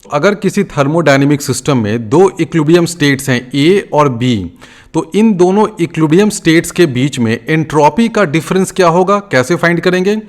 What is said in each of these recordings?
अगर किसी thermodynamic system में दो इक्विलिब्रियम स्टेट्स हैं ए और बी, तो इन दोनों इक्विलिब्रियम स्टेट्स के बीच में एंट्रोपी का डिफरेंस क्या होगा, कैसे फाइंड करेंगे?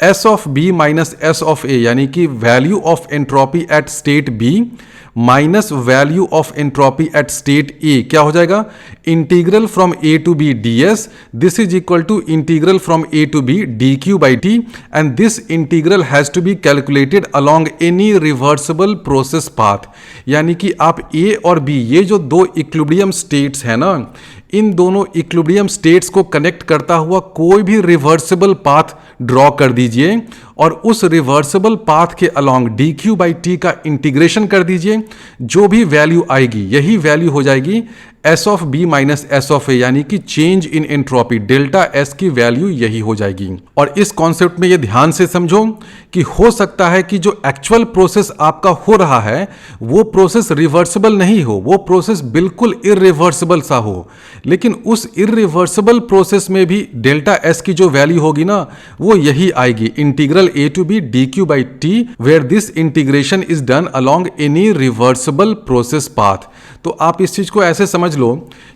S of B minus S of A, यानी कि value of entropy at state B minus value of entropy at state A क्या हो जाएगा? Integral from A to B D S, this is equal to integral from A to B D Q by T, and this integral has to be calculated along any reversible process path. यानी कि आप ए और B, ये जो दो equilibrium states है ना, इन दोनों इक्विलिब्रियम स्टेट्स को कनेक्ट करता हुआ कोई भी रिवर्सिबल पाथ ड्रॉ कर दीजिए और उस रिवर्सिबल पाथ के along D Q by T का इंटीग्रेशन कर दीजिए। जो भी वैल्यू आएगी यही वैल्यू हो जाएगी S of B minus S of A, यानी कि change in entropy, delta S की वैल्यू यही हो जाएगी। और इस कॉन्सेप्ट में ये ध्यान से समझो कि हो सकता है कि जो एक्चुअल प्रोसेस आपका हो रहा है वो प्रोसेस रिवर्सिबल नहीं हो, वो प्रोसेस बिल्कुल इरिवर्सिबल सा हो, लेकिन उस इरिवर्सिबल प्रोसेस में भी डेल्टा एस की जो वैल्यू होगी ना वो यही आएगी, integral A to B D Q by T, where this integration is done along any reversible process path. तो आप इस चीज को ऐसे समझ लो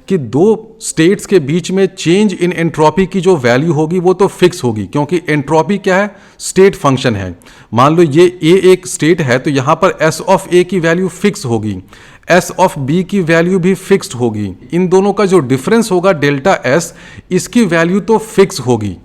कि दो स्टेट्स के बीच में चेंज इन एंट्रोपी की जो वैल्यू होगी वो तो फिक्स होगी, क्योंकि एंट्रोपी क्या है? स्टेट फंक्शन है। मान लो ये ए एक स्टेट है तो यहां पर एस ऑफ ए की वैल्यू फिक्स होगी, एस ऑफ बी की वैल्यू भी फिक्स्ड होगी। इन दोनों का जो डिफरेंस होगा डेल्टा एस, इसकी वैल्यू तो फिक्स होगी।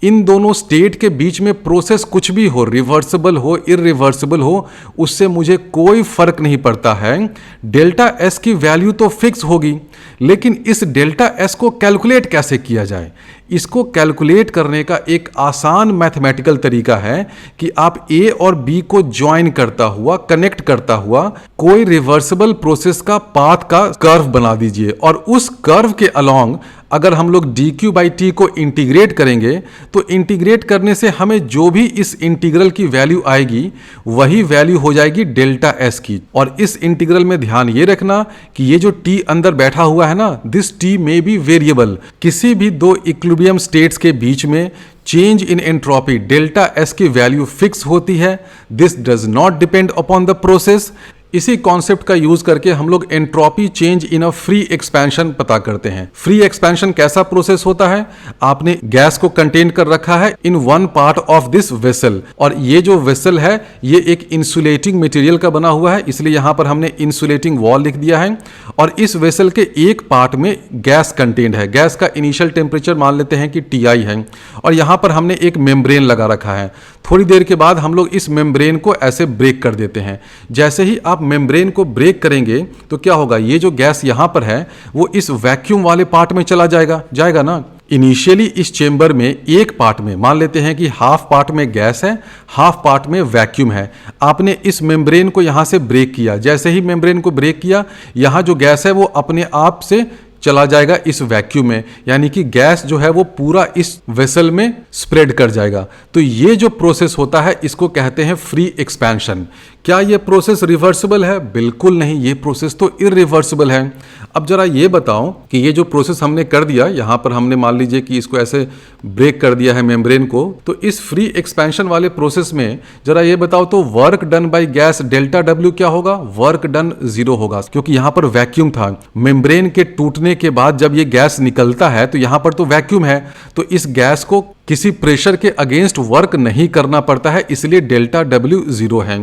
इन दोनों स्टेट के बीच में प्रोसेस कुछ भी हो, रिवर्सिबल हो इरिवर्सिबल हो, उससे मुझे कोई फर्क नहीं पड़ता है। डेल्टा एस की वैल्यू तो फिक्स होगी, लेकिन इस डेल्टा एस को कैलकुलेट कैसे किया जाए? इसको कैलकुलेट करने का एक आसान मैथमेटिकल तरीका है कि आप ए और बी को ज्वाइन करता हुआ, कनेक्ट करता हुआ कोई रिवर्सिबल प्रोसेस का पाथ का कर्व बना दीजिए, और उस कर्व के अलोंग अगर हम लोग डी क्यू बाई टी को इंटीग्रेट करेंगे तो इंटीग्रेट करने से हमें जो भी इस इंटीग्रल की वैल्यू आएगी वही वैल्यू हो जाएगी डेल्टा एस की। और इस इंटीग्रल में ध्यान ये रखना कि ये जो टी अंदर बैठा हुआ है ना, this T may be variable. किसी भी दो इक्विलिब्रियम स्टेट्स के बीच में change in entropy delta S की वैल्यू फिक्स होती है, this does not depend upon the process. इसी कॉन्सेप्ट का यूज करके हम लोग entropy change in a free expansion पता करते हैं। फ्री एक्सपेंशन कैसा प्रोसेस होता है? आपने गैस को कंटेन कर रखा है in one part of this vessel, और ये जो वेसल है ये एक इंसुलेटिंग मटेरियल का बना हुआ है, इसलिए यहां पर हमने इंसुलेटिंग वॉल लिख दिया है। और इस वेसल के एक पार्ट में गैस कंटेन्ड है, गैस का इनिशियल टेम्परेचर मान लेते हैं कि टीआई है, और यहां पर हमने एक मेम्ब्रेन लगा रखा है। थोड़ी देर के बाद हम लोग इस मेम्ब्रेन को ऐसे ब्रेक कर देते हैं। जैसे ही आप मेम्ब्रेन को ब्रेक करेंगे तो क्या होगा? ये जो गैस यहां पर है वो इस वैक्यूम वाले पार्ट में चला जाएगा ना। इनिशियली इस चेंबर में एक पार्ट में मान लेते हैं कि हाफ पार्ट में गैस है, हाफ पार्ट में वैक्यूम है। आपने इस मेम्ब्रेन को यहां से ब्रेक किया, जैसे ही मेम्ब्रेन को ब्रेक किया यहां जो गैस है वो अपने आप से चला जाएगा इस वैक्यूम में, यानी कि गैस जो है वो पूरा इस वेसल में स्प्रेड कर जाएगा। तो ये जो प्रोसेस होता है इसको कहते हैं फ्री एक्सपेंशन। क्या ये प्रोसेस रिवर्सिबल है? बिल्कुल नहीं, ये प्रोसेस तो इरिवर्सिबल है। अब जरा ये बताओ कि ये जो प्रोसेस हमने कर दिया, यहां पर हमने मान लीजिए कि इसको ऐसे ब्रेक कर दिया है मेम्ब्रेन को, तो इस फ्री एक्सपेंशन वाले प्रोसेस में जरा ये बताओ तो work done by gas delta W क्या होगा? वर्क डन 0 होगा, क्योंकि यहां पर वैक्यूम था। मेम्ब्रेन के टूटने के बाद जब ये गैस निकलता है तो यहां पर तो वैक्यूम है, तो इस गैस को किसी प्रेशर के अगेंस्ट वर्क नहीं करना पड़ता है, इसलिए डेल्टा डब्ल्यू 0 है।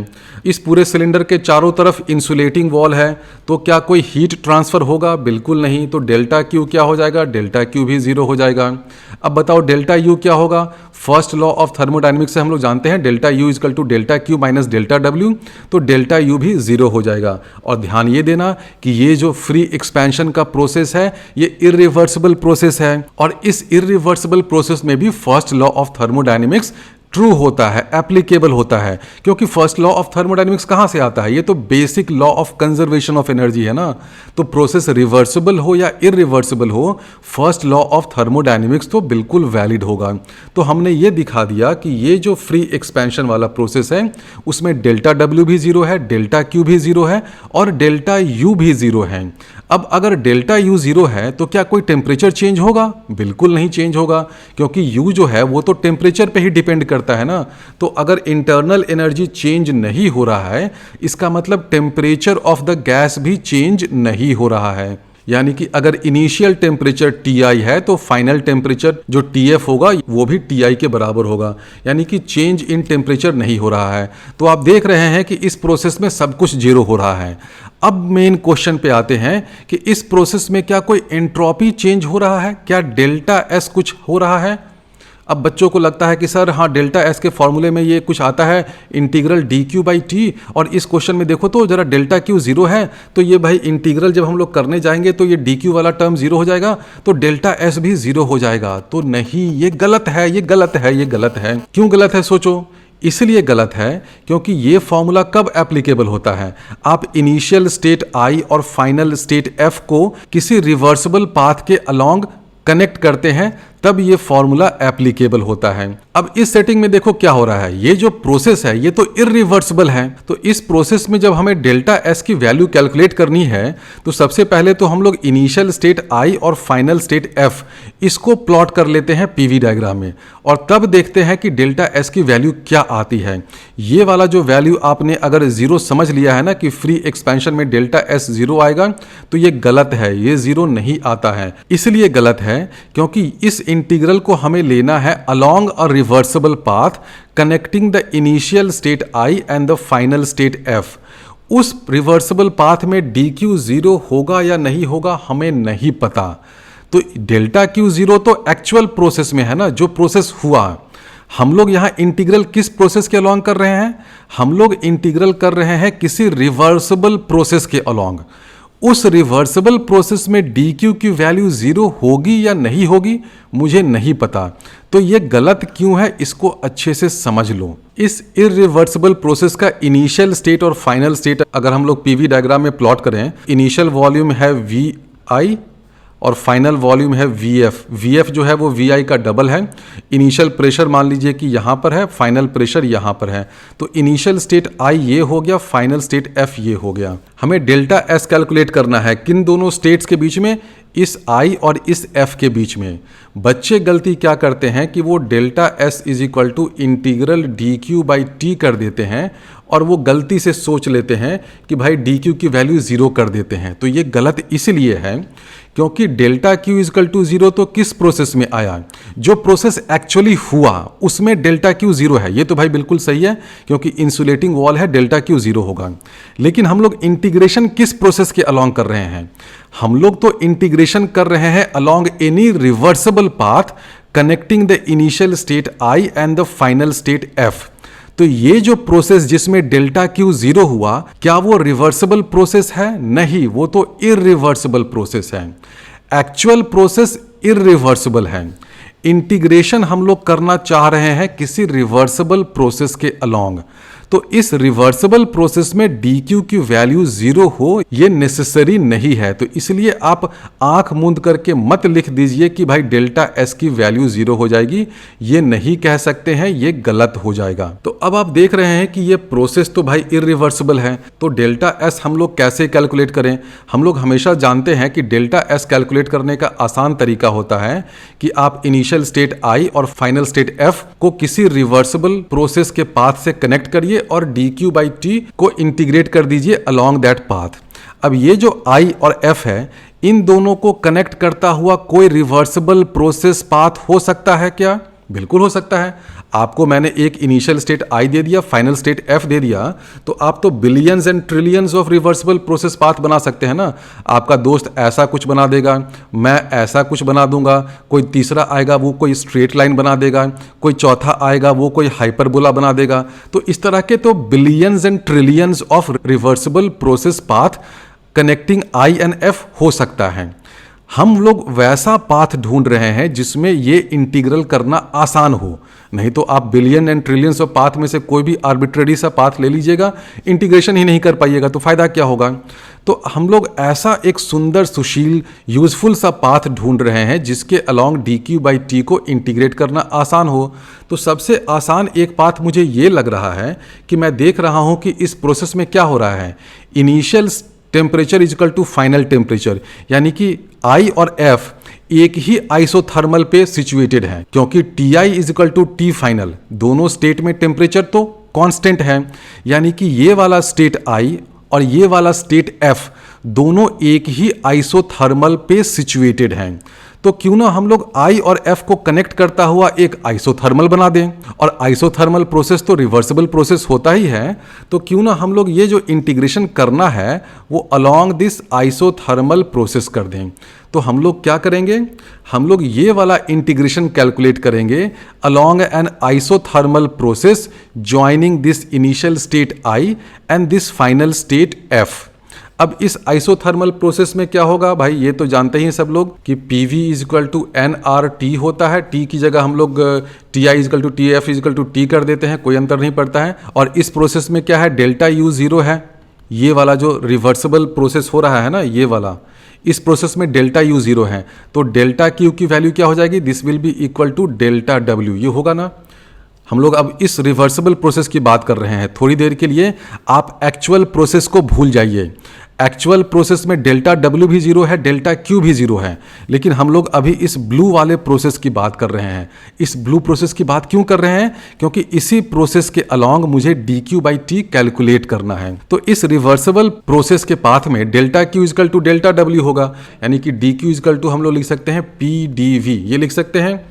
इस पूरे सिलेंडर के चारों तरफ इंसुलेटिंग वॉल है, तो क्या कोई हीट ट्रांसफर होगा? बिल्कुल नहीं। तो डेल्टा क्यू क्या हो जाएगा? डेल्टा क्यू भी 0 हो जाएगा। अब बताओ डेल्टा यू क्या होगा? फर्स्ट लॉ ऑफ थर्मोडायनेमिक्स से हम लोग जानते हैं delta U is equal to delta Q minus delta W, तो डेल्टा यू भी 0 हो जाएगा। और ध्यान ये देना कि ये जो फ्री एक्सपेंशन का प्रोसेस है ये इरिवर्सिबल प्रोसेस है, और इस इरिवर्सिबल प्रोसेस में भी first law of thermodynamics true होता है, एप्लीकेबल होता है। क्योंकि फर्स्ट लॉ ऑफ थर्मोडायनेमिक्स कहां से आता है? ये तो basic law of conservation of energy है ना। तो प्रोसेस रिवर्सिबल हो या इरिवर्सिबल हो, फर्स्ट लॉ ऑफ थर्मोडायनेमिक्स तो बिल्कुल वैलिड होगा। तो हमने ये दिखा दिया कि ये जो फ्री एक्सपेंशन वाला प्रोसेस है उसमें डेल्टा डब्ल्यू भी 0 है, डेल्टा क्यू भी 0 है और डेल्टा यू भी 0 है। अब अगर डेल्टा यू जीरो है तो क्या कोई टेम्परेचर चेंज होगा? बिल्कुल नहीं चेंज होगा, क्योंकि यू जो है वो तो टेम्परेचर पे ही डिपेंड करता है ना। तो अगर इंटरनल एनर्जी चेंज नहीं हो रहा है, इसका मतलब टेम्परेचर ऑफ द गैस भी चेंज नहीं हो रहा है। यानी कि अगर इनिशियल टेम्परेचर Ti है तो फाइनल टेम्परेचर जो Tf होगा वो भी Ti के बराबर होगा, यानी कि चेंज इन टेम्परेचर नहीं हो रहा है। तो आप देख रहे हैं कि इस प्रोसेस में सब कुछ जीरो हो रहा है। अब मेन क्वेश्चन पे आते हैं कि इस प्रोसेस में क्या कोई एंट्रोपी चेंज हो रहा है, क्या डेल्टा एस कुछ हो रहा है? अब बच्चों को लगता है कि सर हाँ, डेल्टा एस के फॉर्मूले में ये कुछ आता है integral D Q by T, और इस क्वेश्चन में देखो तो जरा डेल्टा क्यू जीरो है तो ये भाई इंटीग्रल जब हम लोग करने जाएंगे तो ये डी क्यू वाला टर्म जीरो हो जाएगा, तो डेल्टा एस भी जीरो हो जाएगा। तो नहीं, ये गलत है, ये गलत है, ये गलत है। क्यों गलत है सोचो। इसलिए गलत है क्योंकि ये फॉर्मूला कब एप्लीकेबल होता है? आप इनिशियल स्टेट आई और फाइनल स्टेट एफ को किसी रिवर्सिबल पाथ के अलोंग कनेक्ट करते हैं, तब ये फॉर्मूला एप्लीकेबल होता है। अब इस सेटिंग में देखो क्या हो रहा है, ये जो प्रोसेस है ये तो इरिवर्सिबल है। तो इस प्रोसेस में जब हमें डेल्टा एस की वैल्यू कैलकुलेट करनी है तो सबसे पहले तो हम लोग इनिशियल स्टेट आई और फाइनल स्टेट एफ इसको प्लॉट कर लेते हैं पीवी डायग्राम में, और तब देखते हैं कि डेल्टा एस की वैल्यू क्या आती है। ये वाला जो वैल्यू आपने अगर जीरो समझ लिया है ना कि फ्री एक्सपेंशन में डेल्टा एस जीरो आएगा, तो ये गलत है, ये जीरो नहीं आता है। इसलिए गलत है क्योंकि इस इंटीग्रल को हमें लेना है along a reversible path connecting the initial state I and the final state F. उस रिवर्सिबल पाथ में डी क्यू जीरो होगा या नहीं होगा हमें नहीं पता। तो डेल्टा क्यू जीरो तो एक्चुअल प्रोसेस में है ना, जो प्रोसेस हुआ। हम लोग यहां इंटीग्रल किस प्रोसेस के अलोंग कर रहे हैं? हम लोग इंटीग्रल कर रहे हैं किसी रिवर्सिबल प्रोसेस के अलोंग। उस रिवर्सिबल प्रोसेस में डी क्यू की वैल्यू जीरो होगी या नहीं होगी मुझे नहीं पता। तो ये गलत क्यों है इसको अच्छे से समझ लो। इस इरिवर्सिबल प्रोसेस का इनिशियल स्टेट और फाइनल स्टेट अगर हम लोग पीवी डायग्राम में प्लॉट करें, इनिशियल वॉल्यूम है वी आई और फाइनल वॉल्यूम है वी एफ। वी एफ जो है वो वी आई का डबल है। इनिशियल प्रेशर मान लीजिए कि यहाँ पर है, फाइनल प्रेशर यहाँ पर है। तो इनिशियल स्टेट आई ये हो गया, फाइनल स्टेट एफ ये हो गया। हमें डेल्टा एस कैलकुलेट करना है किन दोनों स्टेट्स के बीच में, इस आई और इस एफ के बीच में। बच्चे गलती क्या करते हैं कि वो delta S is equal to integral D Q by T कर देते हैं, और वो गलती से सोच लेते हैं कि भाई डी क्यू की वैल्यू जीरो कर देते हैं। तो ये गलत इसलिए है क्योंकि delta Q is equal to zero तो किस प्रोसेस में आया, जो प्रोसेस एक्चुअली हुआ उसमें डेल्टा क्यू जीरो है। ये तो भाई बिल्कुल सही है क्योंकि इंसुलेटिंग वॉल है, डेल्टा क्यू जीरो होगा। लेकिन हम लोग इंटीग्रेशन किस प्रोसेस के अलोंग कर रहे हैं? हम लोग तो इंटीग्रेशन कर रहे हैं along any reversible path connecting the initial state I and the final state F. तो ये जो प्रोसेस जिसमें डेल्टा क्यू जीरो हुआ, क्या वो रिवर्सिबल प्रोसेस है? नहीं, वो तो इरिवर्सिबल प्रोसेस है। एक्चुअल प्रोसेस इरिवर्सिबल है। इंटीग्रेशन हम लोग करना चाह रहे हैं किसी रिवर्सिबल प्रोसेस के अलोंग। तो इस रिवर्सिबल प्रोसेस में डी क्यू की वैल्यू जीरो हो ये नेसेसरी नहीं है। तो इसलिए आप आंख मूंद करके मत लिख दीजिए कि भाई डेल्टा एस की वैल्यू जीरो हो जाएगी, ये नहीं कह सकते हैं, ये गलत हो जाएगा। तो अब आप देख रहे हैं कि ये प्रोसेस तो भाई इरिवर्सिबल है, तो डेल्टा एस हम लोग कैसे कैलकुलेट करें? हम लोग हमेशा जानते हैं कि डेल्टा एस कैलकुलेट करने का आसान तरीका होता है कि आप इनिशियल स्टेट आई और फाइनल स्टेट एफ को किसी रिवर्सिबल प्रोसेस के पाथ से कनेक्ट करिए और डी क्यू बाई टी को इंटीग्रेट कर दीजिए अलोंग दैट पाथ। अब ये जो आई और एफ है, इन दोनों को कनेक्ट करता हुआ कोई रिवर्सिबल प्रोसेस पाथ हो सकता है क्या? बिल्कुल हो सकता है। आपको मैंने एक इनिशियल स्टेट आई दे दिया, फाइनल स्टेट एफ दे दिया, तो आप तो billions and trillions of reversible process path बना सकते हैं ना। आपका दोस्त ऐसा कुछ बना देगा, मैं ऐसा कुछ बना दूंगा, कोई तीसरा आएगा वो कोई स्ट्रेट लाइन बना देगा, कोई चौथा आएगा वो कोई हाइपरबोला बना देगा। तो इस तरह के तो billions and trillions of reversible process path connecting I and F हो सकता है। हम लोग वैसा पाथ ढूंढ रहे हैं जिसमें ये इंटीग्रल करना आसान हो। नहीं तो आप billion and trillions of path में से कोई भी आर्बिट्रेरी सा पाथ ले लीजिएगा, इंटीग्रेशन ही नहीं कर पाइएगा, तो फायदा क्या होगा? तो हम लोग ऐसा एक सुंदर सुशील यूजफुल सा पाथ ढूंढ रहे हैं जिसके along D Q by T को इंटीग्रेट करना आसान हो। तो सबसे आसान एक पाथ मुझे ये लग रहा है कि मैं देख रहा हूं कि इस प्रोसेस में क्या हो रहा है। Initial temperature is equal to final temperature, यानी कि I और F एक ही आइसोथर्मल पे सिचुएटेड है, क्योंकि Ti is equal to T final, दोनों स्टेट में टेम्परेचर तो कांस्टेंट है, यानी कि ये वाला स्टेट I और ये वाला स्टेट F दोनों एक ही आइसोथर्मल पे सिचुएटेड हैं। तो क्यों ना हम लोग I और F को कनेक्ट करता हुआ एक आइसोथर्मल बना दें, और आइसोथर्मल प्रोसेस तो रिवर्सिबल प्रोसेस होता ही है, तो क्यों ना हम लोग ये जो इंटीग्रेशन करना है वो अलोंग दिस आइसोथर्मल प्रोसेस कर दें। तो हम लोग क्या करेंगे, हम लोग ये वाला इंटीग्रेशन कैलकुलेट करेंगे along N isothermal process joining this initial state I and this final state F। अब इस आइसोथर्मल प्रोसेस में क्या होगा भाई, ये तो जानते ही सब लोग कि PV is equal to nRT होता है। T की जगह हम लोग Ti is equal to TF is equal to T कर देते हैं, कोई अंतर नहीं पड़ता है। और इस प्रोसेस में क्या है, डेल्टा U 0 है। ये वाला जो रिवर्सिबल प्रोसेस हो रहा है ना, ये वाला, इस प्रोसेस में डेल्टा U 0 है, तो डेल्टा Q की वैल्यू क्या हो जाएगी, this will be equal to delta W। ये होगा ना। हम लोग अब इस रिवर्सिबल प्रोसेस की बात कर रहे हैं। थोड़ी देर के लिए आप एक्चुअल प्रोसेस को भूल जाइए। एक्चुअल प्रोसेस में डेल्टा W भी 0 है, डेल्टा Q भी 0 है, लेकिन हम लोग अभी इस ब्लू वाले प्रोसेस की बात कर रहे हैं। इस ब्लू प्रोसेस की बात क्यों कर रहे हैं, क्योंकि इसी प्रोसेस के अलोंग मुझे dQ/T कैलकुलेट करना है। तो इस रिवर्सिबल प्रोसेस के पाथ में delta Q equal to delta W होगा, यानी कि dQ इक्वल टू हम लोग लिख सकते हैं PdV। ये लिख सकते हैं,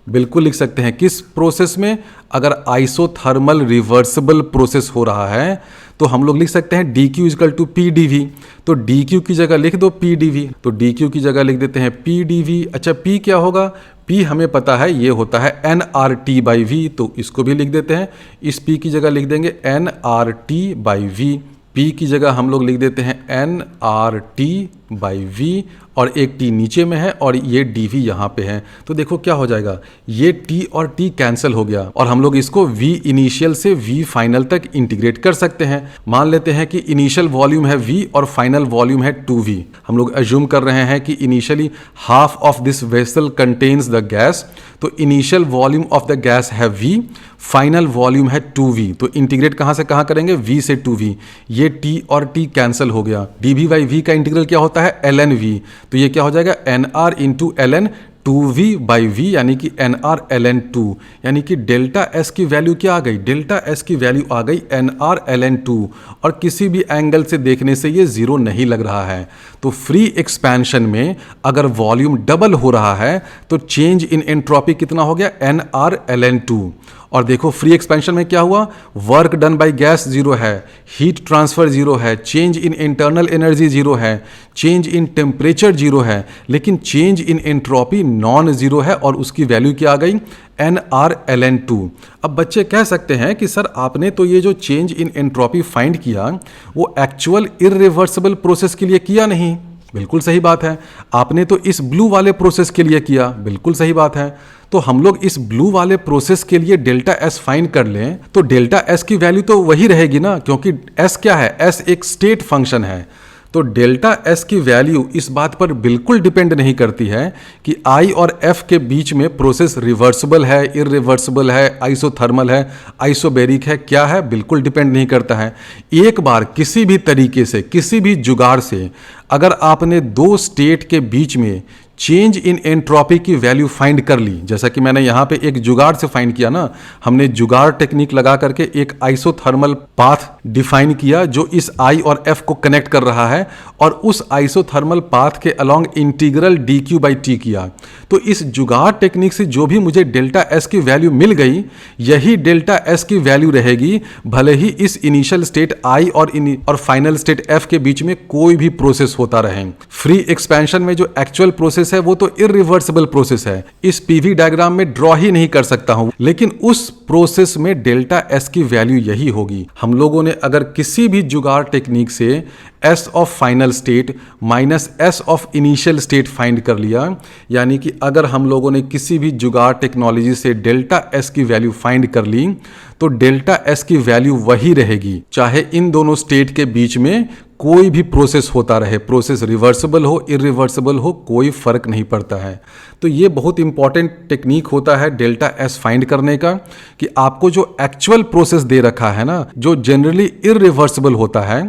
बिल्कुल लिख सकते हैं। किस प्रोसेस में, अगर आइसोथर्मल रिवर्सिबल प्रोसेस हो रहा है तो हम लोग लिख सकते हैं dQ इक्वल टू PdV। तो dQ की जगह लिख दो PdV, तो dQ की जगह लिख देते हैं PdV। अच्छा, P क्या होगा, P हमें पता है ये होता है nRT/V, तो इसको भी लिख देते हैं। इस P की जगह लिख देंगे nRT/V। P की जगह हम लोग लिख देते हैं nRT/V, और एक T नीचे में है और ये dV यहाँ पे है। तो देखो क्या हो जाएगा, ये T और T कैंसिल हो गया, और हम लोग इसको V इनिशियल से V फाइनल तक इंटीग्रेट कर सकते हैं। मान लेते हैं कि इनिशियल वॉल्यूम है V और फाइनल वॉल्यूम है 2V। हम लोग अज्यूम कर रहे हैं कि initially half of this vessel contains the gas, तो initial volume of the gas है V, फाइनल वॉल्यूम है 2V। तो इंटीग्रेट कहाँ से कहाँ करेंगे, V से 2V। ये T और T कैंसिल हो गया। dV/V का इंटीग्रल क्या होता है, ln-V, तो ये क्या हो जाएगा nR इंटू ln 2V/V, यानी कि nR ln 2, यानी कि डेल्टा S की वैल्यू क्या आ गई, डेल्टा S की वैल्यू आ गई nR ln 2, और किसी भी एंगल से देखने से ये 0 नहीं लग रहा है। तो फ्री एक्सपेंशन में अगर वॉल्यूम डबल हो रहा है तो चेंज इन एंट्रोपी कितना हो गया, nR ln 2। और देखो फ्री एक्सपेंशन में क्या हुआ, वर्क डन बाय गैस 0 है, हीट ट्रांसफर 0 है, चेंज इन इंटरनल एनर्जी 0 है, चेंज इन टेम्परेचर 0 है, लेकिन चेंज इन एंट्रोपी नॉन 0 है, और उसकी वैल्यू क्या आ गई, nR ln 2। अब बच्चे कह सकते हैं कि सर आपने तो ये जो चेंज इन एंट्रोपी फाइंड किया वो एक्चुअल इररिवर्सिबल प्रोसेस के लिए किया नहीं। बिल्कुल सही बात है। आपने तो इस ब्लू वाले प्रोसेस के लिए किया, बिल्कुल सही बात है। तो हम लोग इस ब्लू वाले प्रोसेस के लिए डेल्टा S फाइंड कर लें तो डेल्टा S की वैल्यू तो वही रहेगी ना, क्योंकि S क्या है, S एक स्टेट फंक्शन है। तो डेल्टा S की वैल्यू इस बात पर बिल्कुल डिपेंड नहीं करती है कि I और F के बीच में प्रोसेस रिवर्सिबल है, इररिवर्सिबल है, आइसोथर्मल है, आइसोबेरिक है, क्या है, बिल्कुल डिपेंड नहीं करता है। एक बार किसी भी तरीके से, किसी भी जुगाड़ से अगर आपने दो स्टेट के बीच में चेंज इन एंट्रोपी की वैल्यू फाइंड कर ली, जैसा कि मैंने यहाँ पे एक जुगाड़ से फाइंड किया ना, हमने जुगाड़ टेक्निक लगा करके एक आइसोथर्मल पाथ डिफाइन किया जो इस I और F को कनेक्ट कर रहा है, और उस आइसोथर्मल पाथ के अलोंग इंटीग्रल dQ/T किया। तो इस जुगाड़ टेक्निक से जो भी मुझे डेल्टा S की वैल्यू मिल गई, यही डेल्टा S की वैल्यू रहेगी, भले ही इस इनिशियल स्टेट I और फाइनल स्टेट F के बीच में कोई भी प्रोसेस होता रहे। फ्री एक्सपेंशन में जो एक्चुअल प्रोसेस है वो तो इररिवर्सिबल प्रोसेस है, इस PV डायग्राम में ड्रॉ ही नहीं कर सकता हूं, लेकिन उस प्रोसेस में डेल्टा S की वैल्यू यही होगी। हम लोगों ने अगर किसी भी जुगाड़ टेक्निक से S of final state minus S of initial state find कर लिया, यानी कि अगर हम लोगों ने किसी भी जुगाड़ टेक्नोलॉजी से डेल्टा S की वैल्यू फाइंड कर ली तो डेल्टा S की वैल्यू वही रहेगी, चाहे इन दोनों स्टेट के बीच में कोई भी प्रोसेस होता रहे, प्रोसेस रिवर्सिबल हो इरिवर्सिबल हो, कोई फर्क नहीं पड़ता है। तो ये बहुत इंपॉर्टेंट टेक्निक होता है डेल्टा एस फाइंड करने का, कि आपको जो एक्चुअल प्रोसेस दे रखा है ना, जो जनरली इरिवर्सिबल होता है,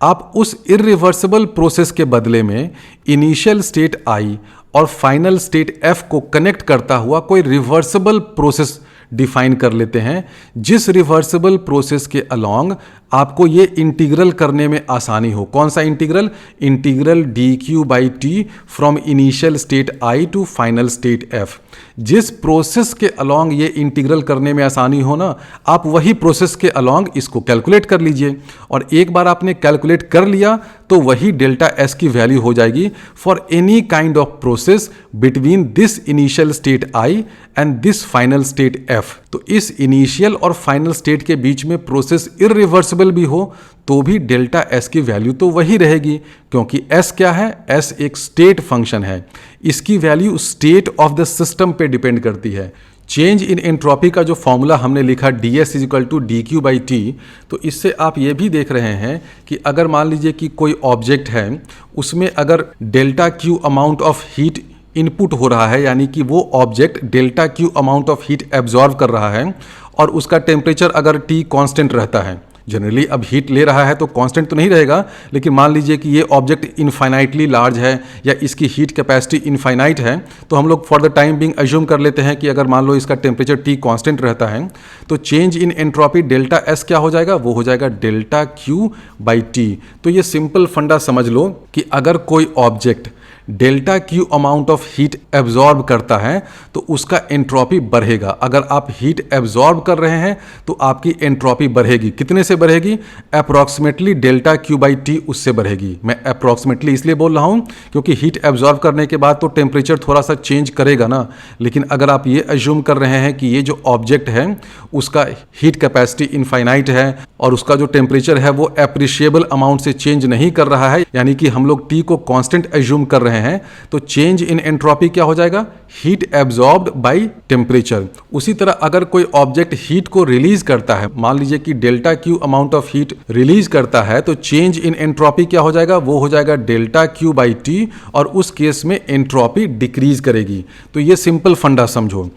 आप उस इरिवर्सिबल प्रोसेस के बदले में इनिशियल स्टेट आई और फाइनल स्टेट एफ को कनेक्ट करता हुआ कोई रिवर्सिबल प्रोसेस डिफाइन कर लेते हैं, जिस रिवर्सिबल प्रोसेस के अलोंग आपको ये इंटीग्रल करने में आसानी हो। कौन सा integral? Integral D Q by T from initial state I to final state F. जिस प्रोसेस के अलोंग ये इंटीग्रल करने में आसानी हो ना, आप वही प्रोसेस के अलोंग इसको कैलकुलेट कर लीजिए, और एक बार आपने कैलकुलेट कर लिया तो वही डेल्टा एस की वैल्यू हो जाएगी for any kind of process between this initial state I and this final state F. तो इस इनिशियल और फाइनल स्टेट के बीच में प्रोसेस इरिवर्सिबल भी हो तो भी डेल्टा एस की वैल्यू तो वही रहेगी, क्योंकि एस क्या है? एस एक स्टेट फंक्शन है, इसकी value state of the system पे डिपेंड करती है। चेंज इन एंट्रोपी का जो फॉर्मूला हमने लिखा D S is equal to D Q by T, तो इससे आप ये भी देख रहे हैं कि अगर मान लीजिए कि कोई ऑब्जेक्ट है, उसमें अगर delta Q amount of heat input हो रहा है, यानी कि वो object delta Q amount of heat absorb कर रहा है, और उसका टेम्परेचर अगर टी कांस्टेंट रहता है, जनरली अब हीट ले रहा है तो कांस्टेंट तो नहीं रहेगा, लेकिन मान लीजिए कि ये ऑब्जेक्ट इनफाइनाइटली लार्ज है या इसकी हीट कैपेसिटी इनफाइनाइट है, तो हम लोग for the time being assume कर लेते हैं कि अगर मान लो इसका टेम्परेचर टी कांस्टेंट रहता है, तो change in entropy delta S क्या हो जाएगा? वो हो जाएगा डेल्टा क्यू बाई टी। तो ये सिंपल फंडा समझ लो कि अगर कोई object delta Q amount of heat absorb करता है तो उसका एंट्रोपी बढ़ेगा। अगर आप हीट एब्जॉर्ब कर रहे हैं तो आपकी एंट्रोपी बढ़ेगी। कितने से बढ़ेगी? Approximately delta Q by T उससे बढ़ेगी। मैं अप्रॉक्सीमेटली इसलिए बोल रहा हूं क्योंकि हीट एब्जॉर्ब करने के बाद तो टेम्परेचर थोड़ा सा चेंज करेगा ना, लेकिन अगर आप ये अज्यूम कर रहे हैं कि ये जो ऑब्जेक्ट है उसका हीट कैपेसिटी इनफाइनाइट है और उसका जो टेम्परेचर है वो अप्रिशिएबल अमाउंट से चेंज नहीं कर रहा है, यानी कि हम लोग टी को कांस्टेंट अज्यूम कर रहे हैं, तो चेंज इन एंट्रोपी क्या हो जाएगा? Heat absorbed by temperature. उसी तरह अगर कोई ऑब्जेक्ट हीट को रिलीज करता है, मान लीजिए कि delta Q amount of heat release करता है, तो चेंज इन एंट्रोपी क्या हो जाएगा? वो हो जाएगा डेल्टा क्यू बाई टी, और उस केस में एंट्रोपी डिक्रीज करेगी। तो ये सिंपल फंडा समझो,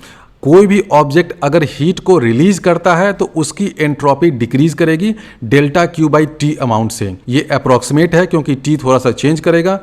कोई भी ऑब्जेक्ट अगर हीट को रिलीज करता है तो उसकी एंट्रोपी डिक्रीज करेगी delta Q by T amount से। ये अप्रॉक्सीमेट है क्योंकि टी थोड़ा सा चेंज करेगा।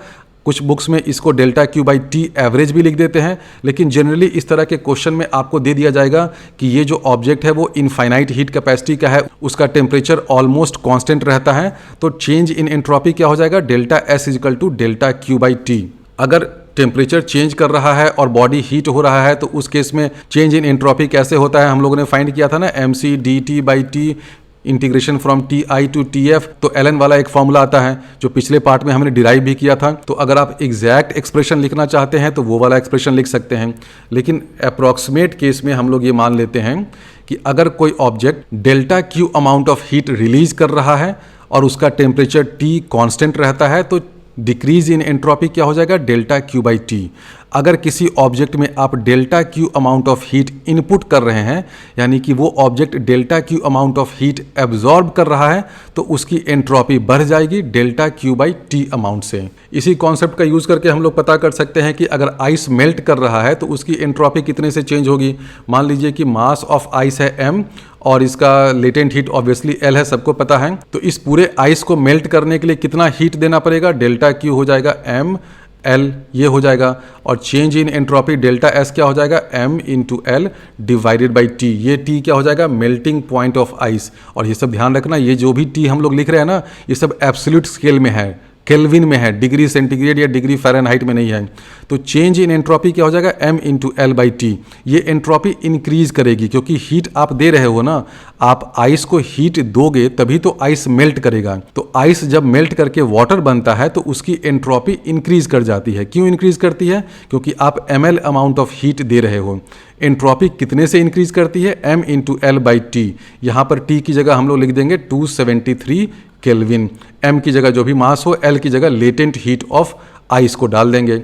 कुछ बुक्स में इसको delta Q by T average भी लिख देते हैं, लेकिन जनरली इस तरह के क्वेश्चन में आपको दे दिया जाएगा कि ये जो ऑब्जेक्ट है वो इनफाइनाइट हीट कैपेसिटी का है, उसका टेम्परेचर ऑलमोस्ट कांस्टेंट रहता है, तो चेंज इन एंट्रोपी क्या हो जाएगा? Delta S is equal to delta Q by T. अगर टेम्परेचर चेंज कर रहा है और बॉडी हीट हो रहा है तो उस केस में चेंज इन एंट्रोपी कैसे होता है? हम लोगों ने फाइंड किया था ना, M C D T by T integration from T I to T F. तो एलन वाला एक फॉर्मूला आता है जो पिछले पार्ट में हमने डिराइव भी किया था। तो अगर आप एग्जैक्ट एक्सप्रेशन लिखना चाहते हैं तो वो वाला एक्सप्रेशन लिख सकते हैं, लेकिन अप्रॉक्सीमेट केस में हम लोग ये मान लेते हैं कि अगर कोई object delta Q amount of heat release कर रहा है और उसका टेम्परेचर टी कांस्टेंट रहता है, तो डिक्रीज इन एंट्रोपी क्या हो जाएगा? Delta Q by T. अगर किसी ऑब्जेक्ट में आप delta Q amount of heat input कर रहे हैं, यानी कि वो object delta Q amount of heat absorb कर रहा है, तो उसकी एंट्रोपी बढ़ जाएगी delta Q by T amount से। इसी कॉन्सेप्ट का यूज करके हम लोग पता कर सकते हैं कि अगर आइस मेल्ट कर रहा है तो उसकी एंट्रोपी कितने से चेंज होगी। मान लीजिए कि मास ऑफ आइस है m और इसका लेटेंट हीट ऑब्वियसली L है, सबको पता है। तो इस पूरे आइस को मेल्ट करने के लिए कितना हीट देना पड़ेगा? डेल्टा क्यू हो जाएगा m L, ये हो जाएगा, और change in entropy delta S क्या हो जाएगा? m into L divided by T। ये T क्या हो जाएगा? Melting point of ice. और ये सब ध्यान रखना, ये जो भी T हम लोग लिख रहे हैं ना, ये सब एब्सोल्यूट स्केल में है, केल्विन में है, डिग्री सेंटीग्रेड या डिग्री फ़ारेनहाइट में नहीं है। तो चेंज इन एंट्रोपी क्या हो जाएगा? m into L by T. ये एंट्रोपी इंक्रीज करेगी क्योंकि हीट आप दे रहे हो ना, आप आइस को हीट दोगे तभी तो आइस मेल्ट करेगा। तो आइस जब मेल्ट करके वाटर बनता है तो उसकी एंट्रोपी इंक्रीज कर जाती है। क्यों इंक्रीज करती है? क्योंकि आप ml अमाउंट ऑफ हीट दे रहे हो। एंट्रोपी कितने से इंक्रीज करती है? m into L by T. यहाँ पर t की जगह हम लोग लिख देंगे 273 केल्विन। m की जगह जो भी मास हो, l की जगह लेटेंट हीट ऑफ आइस को डाल देंगे।